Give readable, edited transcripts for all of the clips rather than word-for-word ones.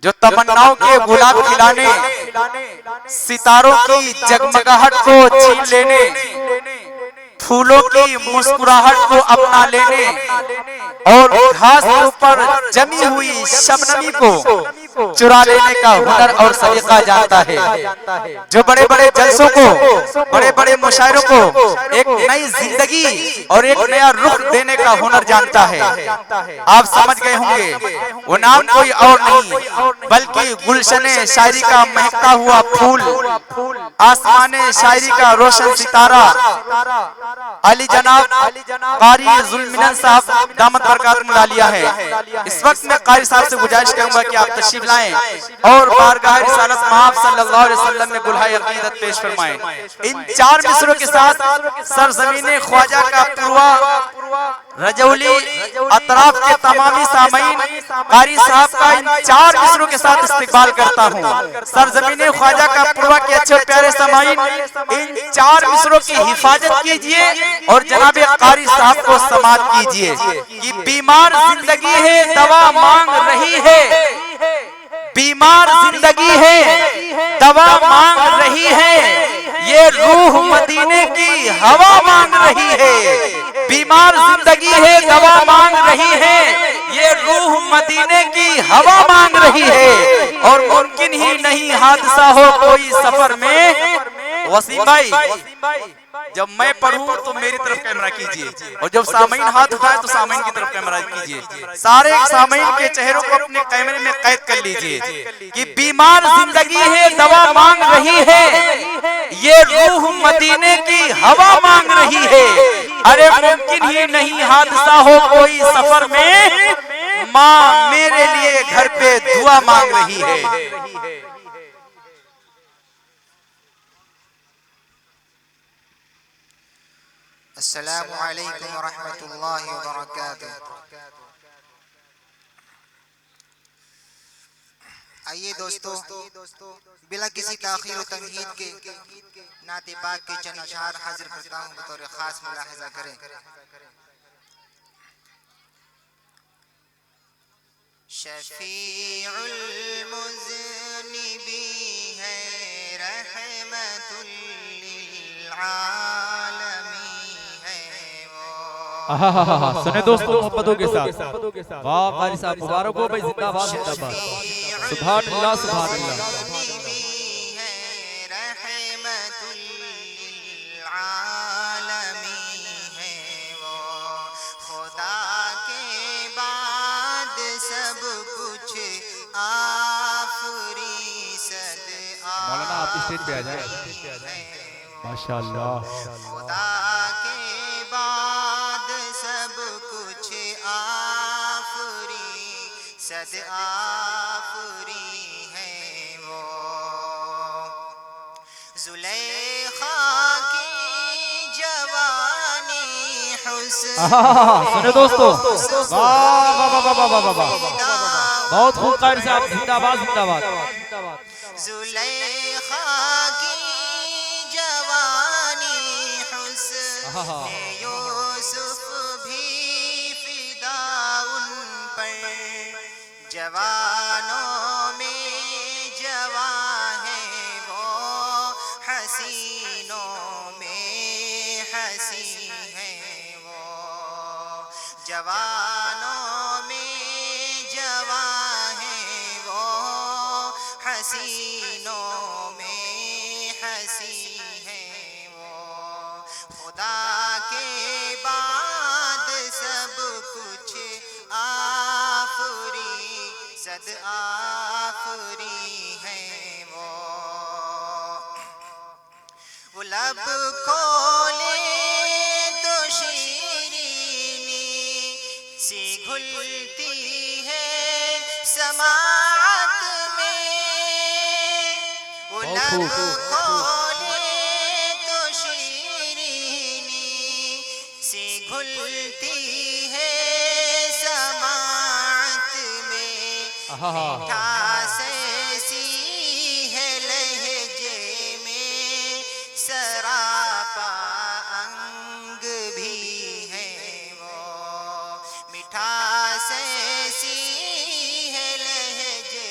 جو تمناؤں کے گلاب کھلانے، ستاروں کی جگمگاہٹ کو چھین لینے، پھولوں کی مسکراہٹ کو اپنا لینے اور گھاس کے اوپر جمی ہوئی شبنمی کو چرا لینے کا ہنر اور سلیقہ جانتا ہے، جو بڑے بڑے جلسوں کو، بڑے بڑے مشاعروں کو ایک نئی زندگی اور ایک نیا رخ دینے کا ہنر جانتا ہے۔ آپ سمجھ گئے ہوں گے وہ نام کوئی اور نہیں بلکہ گلشن شاعری کا مہکتا ہوا پھول، آسمان شاعری کا روشن ستارہ علی جناب قاری ذوالمنن صاحب دامت برکاتہم العالیہ ہے۔ اس وقت میں قاری صاحب سے گزارش کروں گا کہ آپ تشریف لائیں اور بارگاہ رسالت مآب صلی اللہ علیہ وسلم میں گلہائے عقیدت پیش فرمائیں۔ ان چار مصروں کے ساتھ سرزمین خواجہ کا پروا رجولی اطراف کے تمامی سامعین قاری صاحب کا ان چار مصروں کے ساتھ استقبال کرتا ہوں۔ سرزمین خواجہ کا پروا کے اچھے پیارے سامعین ان چار مصروں کی حفاظت کیجئے اور جناب قاری صاحب کو سماعت کیجئے کہ بیمار زندگی ہے دوا مانگ رہی ہے، بیمار زندگی ہے دوا مانگ رہی ہے، یہ روح مدینے کی ہوا مانگ رہی ہے، بیمار زندگی ہے دوا مانگ رہی ہے، یہ روح مدینے کی ہوا مانگ رہی ہے، اور ممکن ہی نہیں حادثہ ہو کوئی سفر میں۔ وسیم بھائی جب میں پڑھوں تو میری طرف کیمرہ کیجئے اور جب سامعین ہاتھ اٹھائے تو سامعین کی طرف کیمرہ کیجئے، سارے سامعین کے چہروں کو اپنے کیمرے میں قید کر لیجئے کہ بیمار زندگی ہے دوا مانگ رہی ہے، یہ روح مدینے کی ہوا مانگ رہی ہے، ارے ممکن ہی نہیں حادثہ ہو کوئی سفر میں، ماں میرے لیے گھر پہ دعا مانگ رہی ہے۔ السلام علیکم ورحمۃ اللہ وبرکاتہ۔ آئیے دوستو بلا کسی تاخیر و تمہید کے نعت پاک کے چند اشعار حاضر کرتا ہوں، بطور خاص ملاحظہ کریں۔ شفیع المذنبین ہے رحمت للعالمین ہے وہ۔ سنے دوستو محبتوں کے ساتھ واہ قاری صاحب مبارک ہو بھائی، زندہ باد زندہ باد، سبحان اللہ سبحان اللہ۔ رحمت للعالمین ہے وہ، خدا کے بعد سب کچھ آفری صد مولانا آپ اسٹیج پہ آ جائیں، ماشاءاللہ۔ خدا کے بعد سب کچھ آفری صد آفری ہے وہ، زلیخا کی جوانی حسن سنے دوستو واہ واہ واہ واہ واہ واہ، بہت خوب قاری صاحب، زندہ باد زندہ باد۔ زلیخا کی جوانی حسن یوسف بھی فدا ان پر، جوانوں میں جواں ہے وہ، حسینوں میں حسین ہے وہ، جوانوں میں جواں ہے وہ، حسینوں میں حسین ہے وہ، خدا کے بعد سب کچھ آفری صد آفری ہے وہ، وہ لب کھولے تو شیرینی سی گھلتی ہے سماعت میں، وہ لب کھولے تو شیرینی سی گھلتی ہے سماعت میں، مٹھاس ایسی ہے لہجے میں سراپا انگ بھی ہے وہ، مٹھاس ایسی ہے لہجے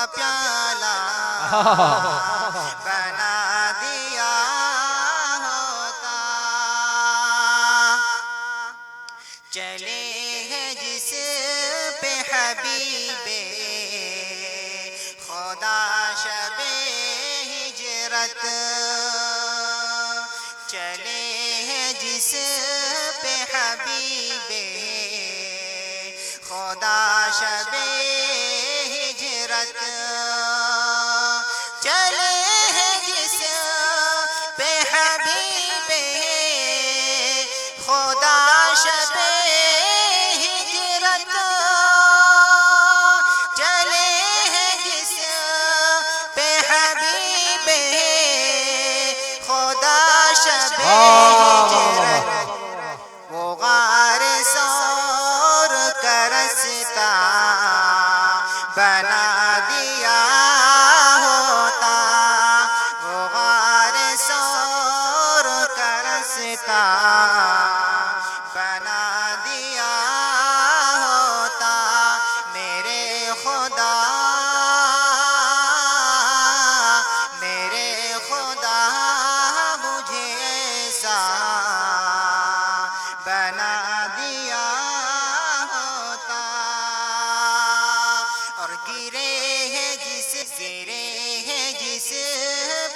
کا پیالہ بنا دیا ہوتا. چلے ہیں جس پہ حبیب خدا شب ہجرت، چلے ہیں جس پہ حبیب خدا شب ہجرت، چلے ہیں جس پہ حبیب خدا شب ہجرت، چلے ہیں جس پہ حبیب خدا شب ہجرت. وہ غار سور کا رستہ بنا دیا ہوتا، وہ غار سور کا رستہ بنا دیا ہوتا. میرے خدا مجھے ایسا بنا دیا ہوتا. اور گرے ہیں جس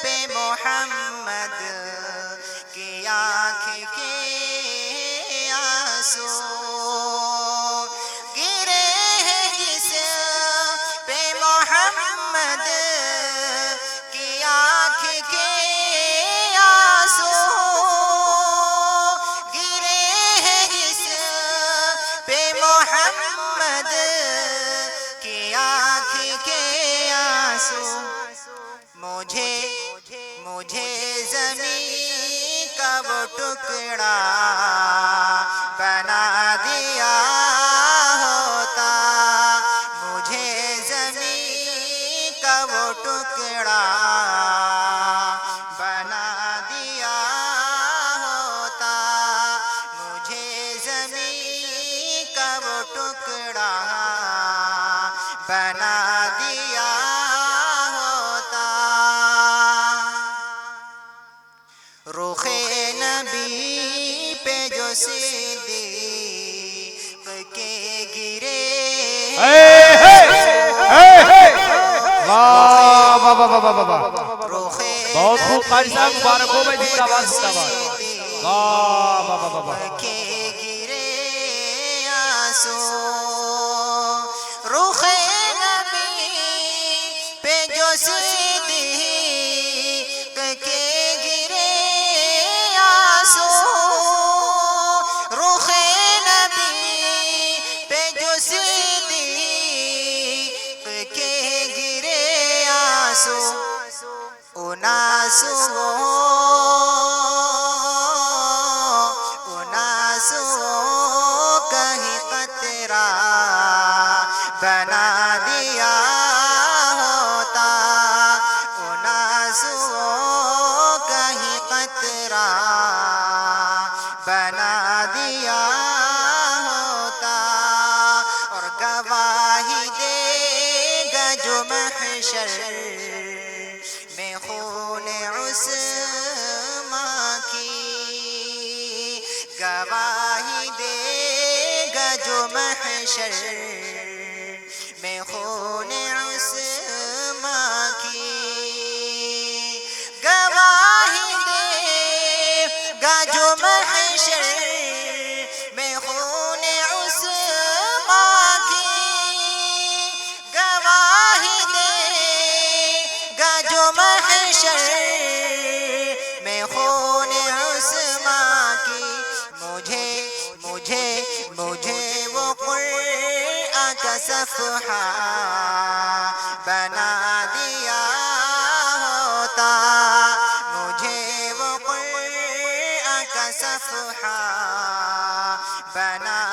پہ محمد کی آنکھ کے آنسو، گرے ہیں جس پہ محمد کی آنکھ کے آنسو، گرے ہیں جس پہ محمد کی آنکھ کے آنسو. مجھے زمین کا وہ ٹکڑا بنا دیا ہوتا، مجھے زمین کا وہ ٹکڑا بنا دیا ہوتا، مجھے زمین کا وہ ٹکڑا بنا دیا ہوتا. رخ نبی پہ جو صدیق کے گرے رخ بہت خوب قاری صاحب، مبارک ہو بھائی. زندہ باد زندہ باد. کے گرے آنسو، رخ نبی پہ جو صدیق کے گرے آنسو، رخ نبی پہ جو صدیق کے گرے آنسو. کہیں قطرہ بنا دیا ہوتا، کہیں قطرہ بنا دیا ہوتا. اور گواہی دے گا جو محشر میں خون عثمان کی، گواہی دے گا جو محشر میں خون عثمان کی، گواہی دے گا جو محشر میں خون عثمان کی، گواہی دے گا جو محشر میں خون عثمان کی. مجھے وہ قرآن کا صفحہ بنا دیا ہوتا، مجھے وہ قرآن کا صفحہ بنا